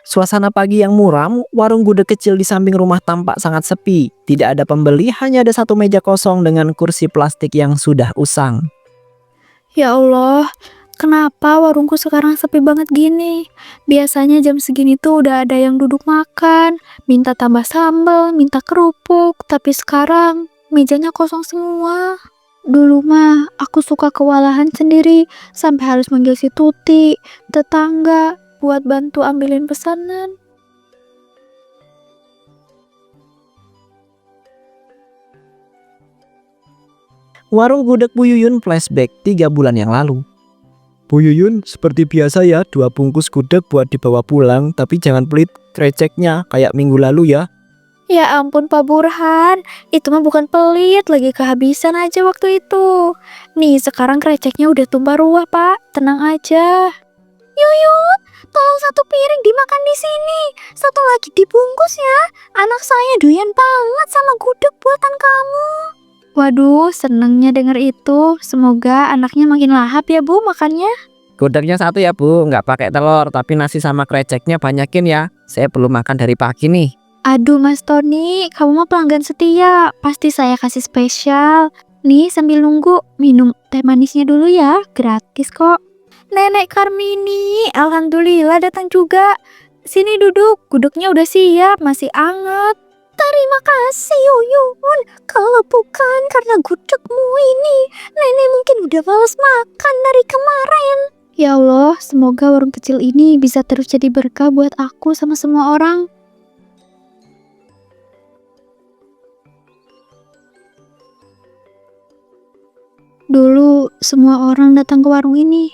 Suasana pagi yang muram, warung gudeg kecil di samping rumah tampak sangat sepi. Tidak ada pembeli, hanya ada satu meja kosong dengan kursi plastik yang sudah usang. Ya Allah, kenapa warungku sekarang sepi banget gini? Biasanya jam segini tuh udah ada yang duduk makan, minta tambah sambal, minta kerupuk, tapi sekarang mejanya kosong semua. Dulu mah aku suka kewalahan sendiri sampai harus manggil si Tuti, tetangga, buat bantu ambilin pesanan. Warung gudeg Bu Yuyun flashback 3 bulan yang lalu. Bu Yuyun, seperti biasa ya, 2 bungkus gudeg buat dibawa pulang, tapi jangan pelit kreceknya kayak minggu lalu ya. Ya ampun Pak Burhan, itu mah bukan pelit, lagi kehabisan aja waktu itu. Nih sekarang kreceknya udah tumpah ruah Pak, tenang aja. Yuyun, tolong satu piring dimakan di sini, satu lagi dibungkus ya. Anak saya doyan banget sama gudeg buatan kamu. Waduh, senengnya denger itu. Semoga anaknya makin lahap ya Bu makannya. Gudegnya satu ya Bu, nggak pakai telur, tapi nasi sama kreceknya banyakin ya. Saya belum makan dari pagi nih. Aduh Mas Tony, kamu mah pelanggan setia. Pasti saya kasih spesial. Nih sambil nunggu, minum teh manisnya dulu ya, gratis kok. Nenek Karmini, alhamdulillah datang juga. Sini duduk, gudegnya udah siap, masih anget. Terima kasih Yuyun. Kalau bukan karena gudegmu ini, nenek mungkin udah males makan dari kemarin. Ya Allah, semoga warung kecil ini bisa terus jadi berkah buat aku sama semua orang. Dulu semua orang datang ke warung ini.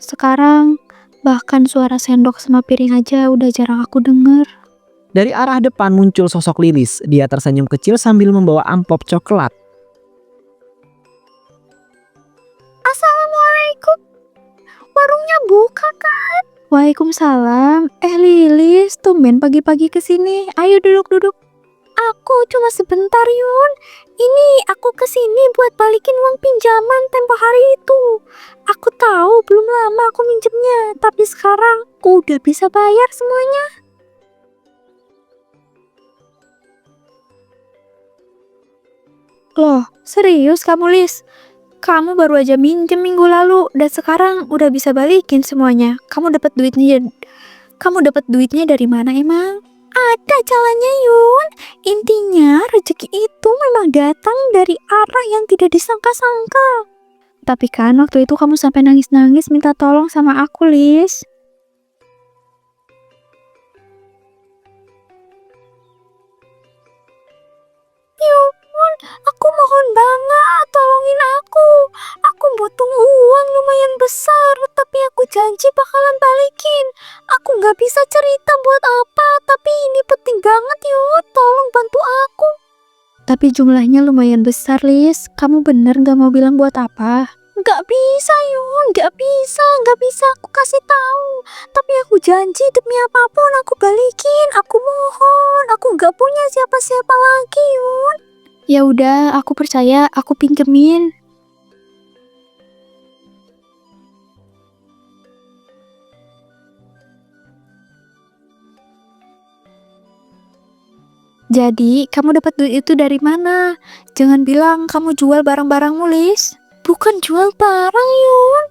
Sekarang bahkan suara sendok sama piring aja udah jarang aku denger. Dari arah depan muncul sosok Lilis. Dia tersenyum kecil sambil membawa amplop coklat. Assalamualaikum. Warungnya buka kan? Waalaikumsalam. Lilis, tumben pagi-pagi kesini. Ayo duduk-duduk. Aku cuma sebentar Yun. Ini aku kesini buat balikin uang pinjaman tempo hari itu. Aku tahu belum lama aku minjemnya, tapi sekarang aku udah bisa bayar semuanya. Loh, serius kamu Lis? Kamu baru aja minjem minggu lalu dan sekarang udah bisa balikin semuanya. Kamu dapat duitnya dari mana emang? Ada jalannya Yun. Intinya rezeki itu memang datang dari arah yang tidak disangka-sangka. Tapi kan waktu itu kamu sampai nangis-nangis minta tolong sama aku, Lis. Yun, aku mohon banget tolongin aku. Aku butuh uang lumayan besar, tapi aku janji bakalan balikin. Aku nggak bisa cerita buat apa, tapi ini penting banget Yun. Tolong bantu aku. Tapi jumlahnya lumayan besar, Lis. Kamu bener nggak mau bilang buat apa? Nggak bisa, Yun. Nggak bisa. Aku kasih tahu. Tapi aku janji demi apapun aku balikin. Aku mohon. Aku nggak punya siapa-siapa lagi, Yun. Ya udah, aku percaya. Aku pinjemin. Jadi, kamu dapat duit itu dari mana? Jangan bilang kamu jual barang-barangmu, Lis. Bukan jual barang, Yun.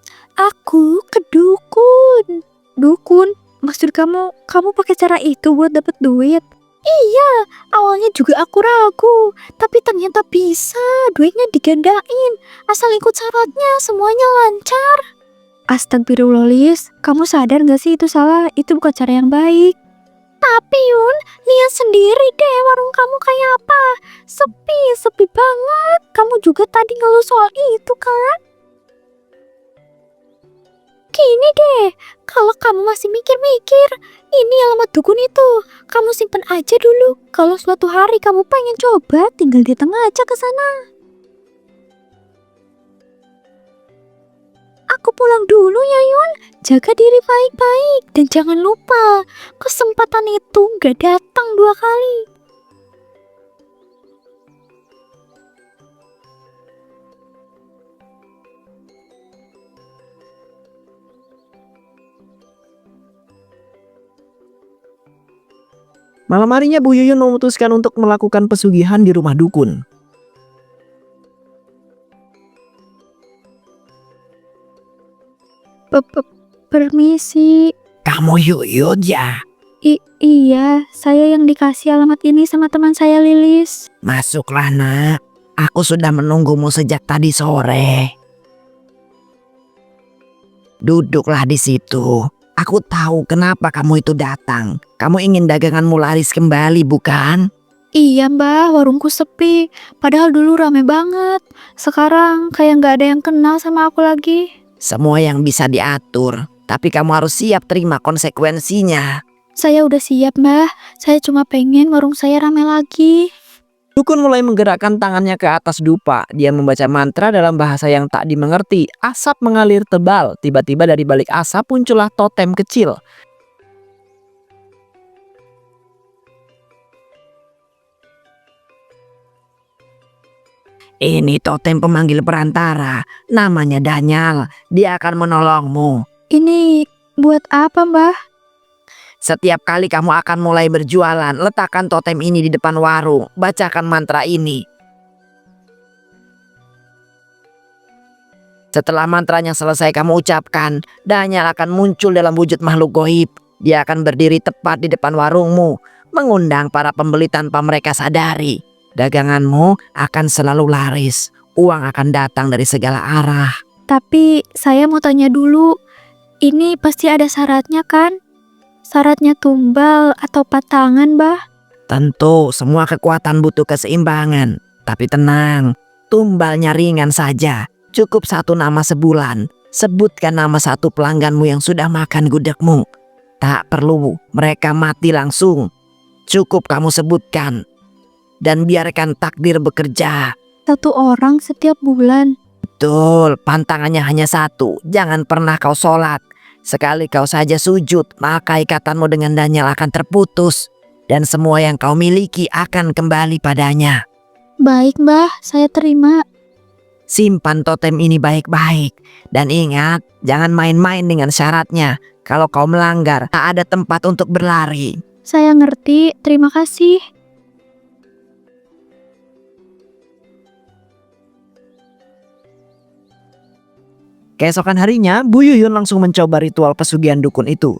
Aku ke dukun. Dukun? Maksud kamu pakai cara itu buat dapat duit? Iya, awalnya juga aku ragu. Tapi ternyata bisa. Duitnya digandain. Asal ikut syaratnya, semuanya lancar. Astagfirullah, Lis. Kamu sadar gak sih itu salah? Itu bukan cara yang baik. Tapi Yun, lihat sendiri deh warung kamu kayak apa. Sepi banget. Kamu juga tadi ngeluh soal itu kan? Gini deh, kalau kamu masih mikir-mikir, ini alamat dukun itu. Kamu simpen aja dulu. Kalau suatu hari kamu pengen coba, tinggal datang aja ke sana. Aku pulang dulu ya Yun. Jaga diri baik-baik. Dan jangan lupa, kesempatan itu gak datang 2 kali. Malam harinya Bu Yuyun memutuskan untuk melakukan pesugihan di rumah dukun. Permisi. Kamu Yuyun ya? Iya, saya yang dikasih alamat ini sama teman saya Lilis. Masuklah nak. Aku sudah menunggumu sejak tadi sore. Duduklah di situ. Aku tahu kenapa kamu itu datang. Kamu ingin daganganmu laris kembali, bukan? Iya mbak, warungku sepi. Padahal dulu rame banget. Sekarang kayak nggak ada yang kenal sama aku lagi. Semua yang bisa diatur, tapi kamu harus siap terima konsekuensinya. Saya udah siap mbak. Saya cuma pengen warung saya rame lagi. Dukun mulai menggerakkan tangannya ke atas dupa. Dia membaca mantra dalam bahasa yang tak dimengerti. Asap mengalir tebal. Tiba-tiba dari balik asap muncullah totem kecil. Ini totem pemanggil perantara. Namanya Daniel. Dia akan menolongmu. Ini buat apa mbak? Setiap kali kamu akan mulai berjualan, letakkan totem ini di depan warung. Bacakan mantra ini. Setelah mantranya selesai kamu ucapkan, Daniel akan muncul dalam wujud makhluk goib. Dia akan berdiri tepat di depan warungmu, mengundang para pembeli tanpa mereka sadari. Daganganmu akan selalu laris. Uang akan datang dari segala arah. Tapi saya mau tanya dulu. Ini pasti ada syaratnya kan? Syaratnya tumbal atau patangan mbah? Tentu semua kekuatan butuh keseimbangan. Tapi tenang, tumbalnya ringan saja. Cukup satu nama sebulan. Sebutkan nama satu pelangganmu yang sudah makan gudegmu. Tak perlu mereka mati langsung. Cukup kamu sebutkan. Dan biarkan takdir bekerja. Satu orang setiap bulan. Betul, pantangannya hanya satu. Jangan pernah kau sholat. Sekali kau saja sujud, maka ikatanmu dengan Daniel akan terputus. Dan semua yang kau miliki akan kembali padanya. Baik mbah, saya terima. Simpan totem ini baik-baik. Dan ingat, jangan main-main dengan syaratnya. Kalau kau melanggar, tak ada tempat untuk berlari. Saya ngerti, terima kasih. Keesokan harinya, Bu Yuyun langsung mencoba ritual pesugihan dukun itu.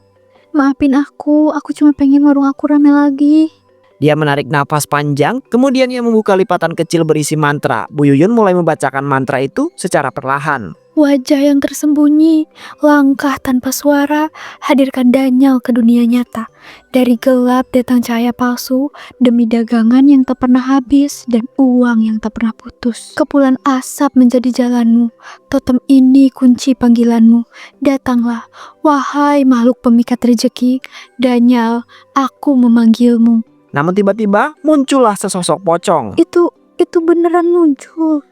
Maafin aku cuma pengen warung aku rame lagi. Dia menarik nafas panjang, kemudian ia membuka lipatan kecil berisi mantra. Bu Yuyun mulai membacakan mantra itu secara perlahan. Wajah yang tersembunyi, langkah tanpa suara, hadirkan Daniel ke dunia nyata. Dari gelap datang cahaya palsu, demi dagangan yang tak pernah habis dan uang yang tak pernah putus. Kepulan asap menjadi jalanmu, totem ini kunci panggilanmu. Datanglah, wahai makhluk pemikat rezeki, Daniel, aku memanggilmu. Namun tiba-tiba muncullah sesosok pocong. Itu beneran muncul.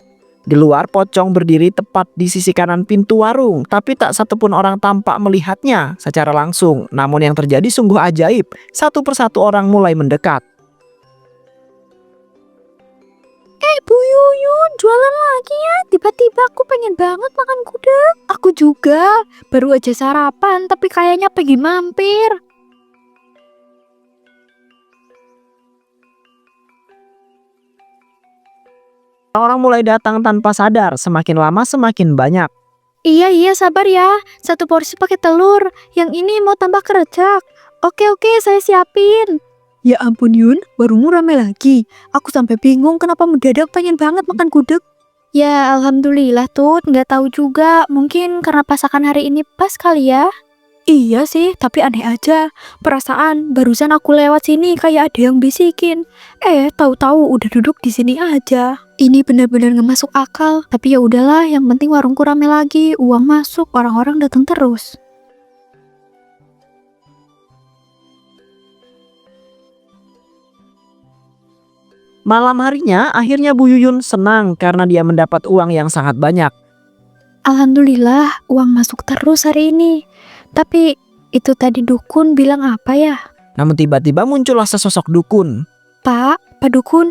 Di luar, pocong berdiri tepat di sisi kanan pintu warung, tapi tak satupun orang tampak melihatnya secara langsung. Namun yang terjadi sungguh ajaib. Satu persatu orang mulai mendekat. Bu Yuyun, jualan lagi ya. Tiba-tiba aku pengen banget makan gudeg. Aku juga, baru aja sarapan tapi kayaknya pengen mampir. Orang mulai datang tanpa sadar, semakin lama semakin banyak. Iya, sabar ya. Satu porsi pakai telur. Yang ini mau tambah kerecak. Oke, saya siapin. Ya ampun Yun, warungmu rame lagi. Aku sampai bingung kenapa mendadak pengen banget makan gudeg. Ya alhamdulillah Tut, nggak tahu juga. Mungkin karena pasakan hari ini pas kali ya. Iya sih, tapi aneh aja. Perasaan barusan aku lewat sini kayak ada yang bisikin. Tahu-tahu udah duduk di sini aja. Ini benar-benar nggak masuk akal. Tapi ya udahlah, yang penting warungku rame lagi, uang masuk, orang-orang datang terus. Malam harinya, akhirnya Bu Yuyun senang karena dia mendapat uang yang sangat banyak. Alhamdulillah, uang masuk terus hari ini. Tapi itu tadi dukun bilang apa ya? Namun tiba-tiba muncullah sesosok dukun. Pak Dukun,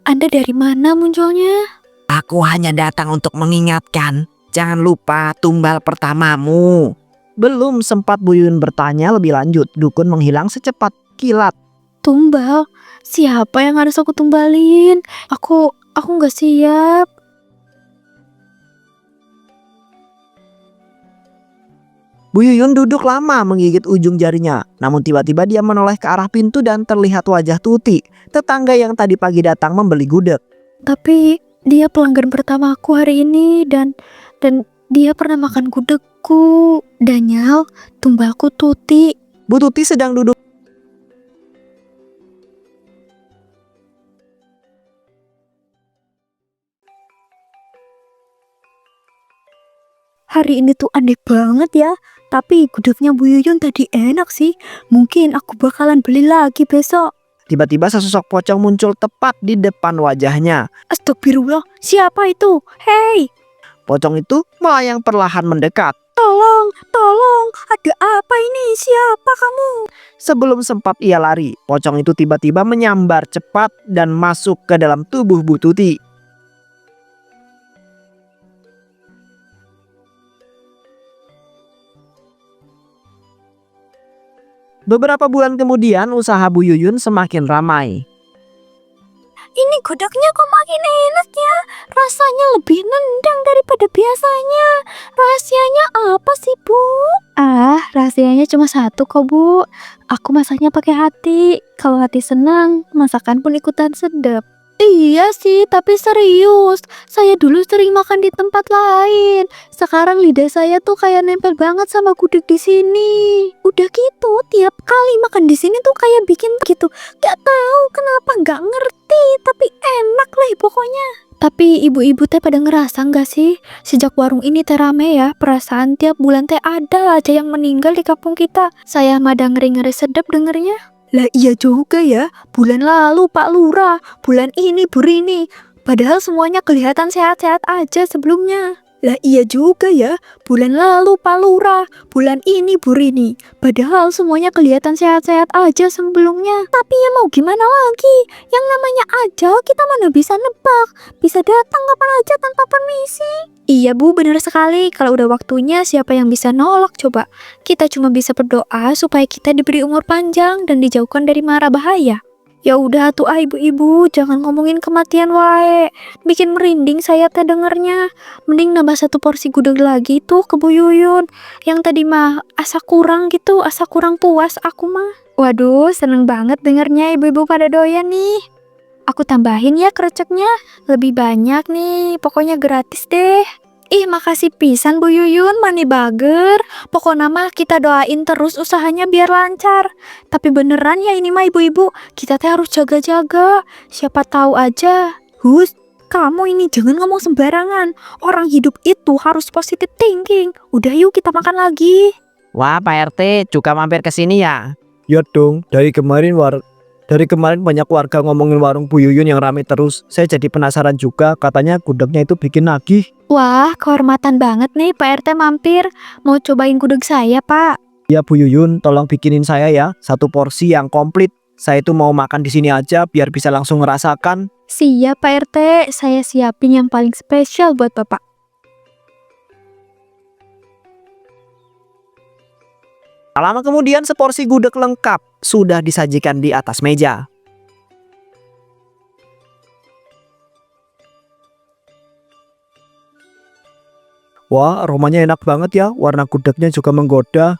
Anda dari mana munculnya? Aku hanya datang untuk mengingatkan. Jangan lupa tumbal pertamamu. Belum sempat Bu Yuyun bertanya lebih lanjut, dukun menghilang secepat kilat. Tumbal? Siapa yang harus aku tumbalin? Aku nggak siap. Bu Yuyun duduk lama menggigit ujung jarinya. Namun tiba-tiba dia menoleh ke arah pintu dan terlihat wajah Tuti, tetangga yang tadi pagi datang membeli gudeg. Tapi dia pelanggan pertama aku hari ini dan dia pernah makan gudegku. Daniel, tumbalku Tuti. Bu Tuti sedang duduk. Hari ini tuh aneh banget ya. Tapi gudegnya Bu Yuyun tadi enak sih. Mungkin aku bakalan beli lagi besok. Tiba-tiba sesosok pocong muncul tepat di depan wajahnya. Astagfirullah, siapa itu? Hei, Pocong itu melayang perlahan mendekat. tolong, ada apa ini? Siapa kamu? Sebelum sempat ia lari, pocong itu tiba-tiba menyambar cepat dan masuk ke dalam tubuh Bu Tuti. Beberapa bulan kemudian usaha Bu Yuyun semakin ramai. Ini gudegnya kok makin enak ya? Rasanya lebih nendang daripada biasanya. Rahasianya apa sih, Bu? Ah, rahasianya cuma satu kok, Bu. Aku masaknya pakai hati. Kalau hati senang, masakan pun ikutan sedap. Iya sih, tapi serius. Saya dulu sering makan di tempat lain. Sekarang lidah saya tuh kayak nempel banget sama gudeg di sini. Udah gitu, tiap kali makan di sini tuh kayak bikin gitu. Gak tahu kenapa, gak ngerti, tapi enak lah pokoknya. Tapi ibu-ibu teh pada ngerasa nggak sih? Sejak warung ini teh rame ya, perasaan tiap bulan teh ada aja yang meninggal di kampung kita. Saya mada ngeri-ngeri sedep dengernya. Lah iya juga ya, bulan lalu Pak Lurah, bulan ini Bu Rini. Padahal semuanya kelihatan sehat-sehat aja sebelumnya. Lah iya juga ya, bulan lalu Pak Lurah, bulan ini Bu Rini. Padahal semuanya kelihatan sehat-sehat aja sebelumnya. Tapi ya mau gimana lagi, yang namanya ajal kita mana bisa nebak. Bisa datang kapan aja tanpa permisi. Iya Bu, benar sekali. Kalau udah waktunya siapa yang bisa nolak coba. Kita cuma bisa berdoa supaya kita diberi umur panjang dan dijauhkan dari mara bahaya. Ya udah tuh ibu-ibu, jangan ngomongin kematian wae. Bikin merinding saya teh dengernya. Mending nambah satu porsi gudeg lagi tuh ke Bu Yuyun. Yang tadi mah asa kurang gitu, asa kurang puas aku mah. Waduh, seneng banget dengernya ibu-ibu pada doyan nih. Aku tambahin ya kreceknya, lebih banyak nih, pokoknya gratis deh. Ih, makasih pisan Bu Yuyun, mani bager. Pokoknya mah kita doain terus usahanya biar lancar. Tapi beneran ya ini mah ibu-ibu, kita teh harus jaga-jaga. Siapa tahu aja. Hus, kamu ini jangan ngomong sembarangan. Orang hidup itu harus positive thinking. Udah yuk kita makan lagi. Wah, Pak RT, juga mampir ke sini ya? Ya dong, dari kemarin banyak warga ngomongin warung Bu Yuyun yang ramai terus. Saya jadi penasaran juga, katanya gudegnya itu bikin nagih. Wah, kehormatan banget nih Pak RT mampir. Mau cobain gudeg saya, Pak? Ya Bu Yuyun, tolong bikinin saya ya satu porsi yang komplit. Saya itu mau makan di sini aja biar bisa langsung ngerasakan. Siap Pak RT, saya siapin yang paling spesial buat Bapak. Tak lama kemudian seporsi gudeg lengkap sudah disajikan di atas meja. Wah, aromanya enak banget ya, warna gudegnya juga menggoda.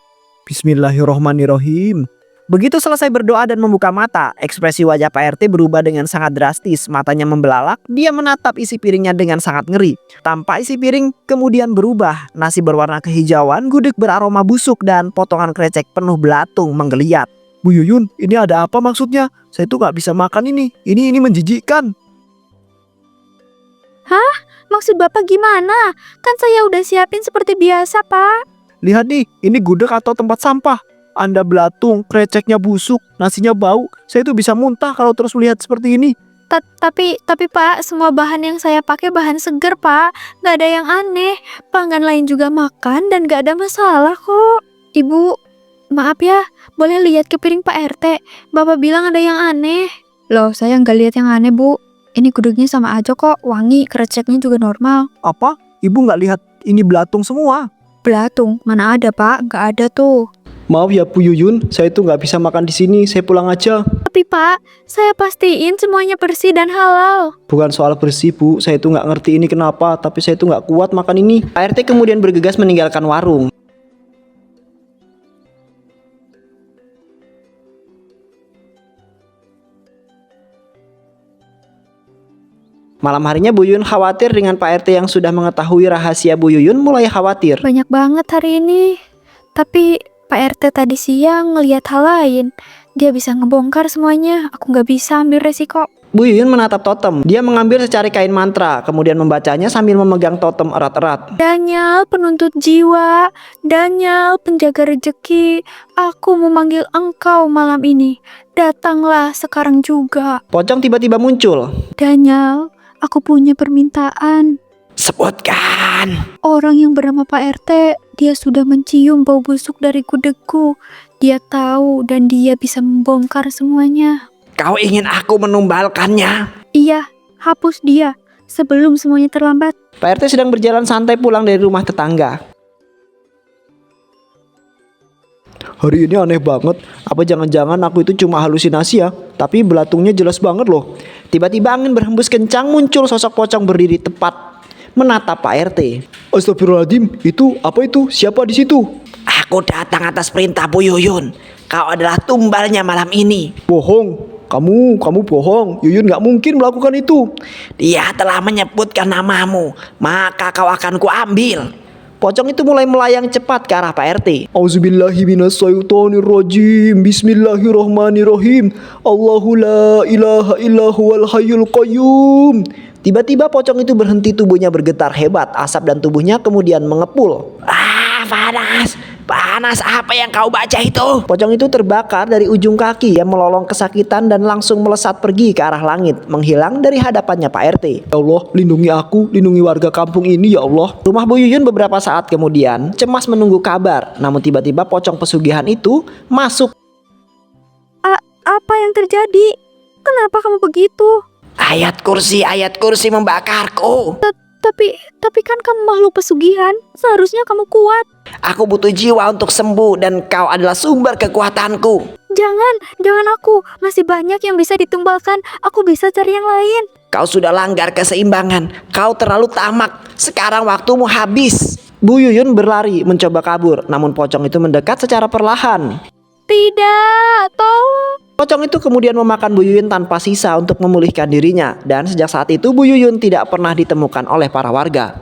Bismillahirrohmanirrohim. Begitu selesai berdoa dan membuka mata, ekspresi wajah Pak RT berubah dengan sangat drastis. Matanya membelalak, dia menatap isi piringnya dengan sangat ngeri. Tampak isi piring kemudian berubah, nasi berwarna kehijauan, gudeg beraroma busuk, dan potongan krecek penuh belatung menggeliat. Bu Yuyun, ini ada apa maksudnya? Saya tuh gak bisa makan ini menjijikkan. Hah? Maksud Bapak gimana? Kan saya udah siapin seperti biasa, Pak. Lihat nih, ini gudeg atau tempat sampah? Anda belatung, kreceknya busuk, nasinya bau. Saya tuh bisa muntah kalau terus melihat seperti ini. Tapi Pak, semua bahan yang saya pakai bahan seger, Pak. Gak ada yang aneh. Pelanggan lain juga makan dan gak ada masalah kok. Ibu, maaf ya, boleh lihat ke piring Pak RT. Bapak bilang ada yang aneh. Loh, saya nggak lihat yang aneh, Bu. Ini gudegnya sama aja kok, wangi, kreceknya juga normal. Apa? Ibu nggak lihat ini belatung semua? Belatung? Mana ada, Pak? Nggak ada tuh. Maaf ya Bu Yuyun, saya itu nggak bisa makan di sini. Saya pulang aja. Tapi Pak, saya pastiin semuanya bersih dan halal. Bukan soal bersih Bu, saya itu nggak ngerti ini kenapa, tapi saya itu nggak kuat makan ini. Pak RT kemudian bergegas meninggalkan warung. Malam harinya Bu Yuyun khawatir dengan Pak RT yang sudah mengetahui rahasia. Bu Yuyun mulai khawatir. Banyak banget hari ini. Tapi Pak RT tadi siang ngelihat hal lain. Dia bisa ngebongkar semuanya. Aku nggak bisa ambil resiko. Bu Yuyun menatap totem. Dia mengambil secari kain mantra, kemudian membacanya sambil memegang totem erat-erat. Daniel, penuntut jiwa. Daniel, penjaga rejeki. Aku memanggil engkau malam ini. Datanglah sekarang juga. Pocong tiba-tiba muncul. Daniel, aku punya permintaan. Sebutkan. Orang yang bernama Pak RT, dia sudah mencium bau busuk dari gudegku. Dia tahu dan dia bisa membongkar semuanya. Kau ingin aku menumbalkannya? Iya, hapus dia sebelum semuanya terlambat. Pak RT sedang berjalan santai pulang dari rumah tetangga. Hari ini aneh banget. Apa jangan-jangan aku itu cuma halusinasi ya? Tapi belatungnya jelas banget loh. Tiba-tiba angin berhembus kencang, muncul sosok pocong berdiri tepat menatap Pak RT. Astagfirullahaladzim, itu apa itu? Siapa di situ? Aku datang atas perintah Bu Yuyun. Kau adalah tumbalnya malam ini. Bohong. Kamu bohong. Yuyun gak mungkin melakukan itu. Dia telah menyebutkan namamu, maka kau akan kuambil. Pocong itu mulai melayang cepat ke arah Pak RT. Auzubillahiminasyaitonirrajim. Bismillahirrahmanirrahim. Allahu la ilaha illa huwal hayyul qayyum. Tiba-tiba pocong itu berhenti, tubuhnya bergetar hebat. Asap dan tubuhnya kemudian mengepul. Panas. Panas apa yang kau baca itu? Pocong itu terbakar dari ujung kaki. Yang melolong kesakitan dan langsung melesat pergi ke arah langit, menghilang dari hadapannya Pak RT. Ya Allah, lindungi aku, lindungi warga kampung ini ya Allah. Rumah Bu Yuyun beberapa saat kemudian cemas menunggu kabar. Namun tiba-tiba pocong pesugihan itu masuk. Apa yang terjadi? Kenapa kamu begitu? Ayat kursi membakarku. Tapi kan kamu makhluk pesugihan. Seharusnya kamu kuat. Aku butuh jiwa untuk sembuh dan kau adalah sumber kekuatanku. Jangan aku. Masih banyak yang bisa ditumbalkan. Aku bisa cari yang lain. Kau sudah langgar keseimbangan. Kau terlalu tamak. Sekarang waktumu habis. Bu Yuyun berlari mencoba kabur. Namun pocong itu mendekat secara perlahan. Tidak, tolong. Pocong itu kemudian memakan Bu Yuyun tanpa sisa untuk memulihkan dirinya. Dan sejak saat itu Bu Yuyun tidak pernah ditemukan oleh para warga.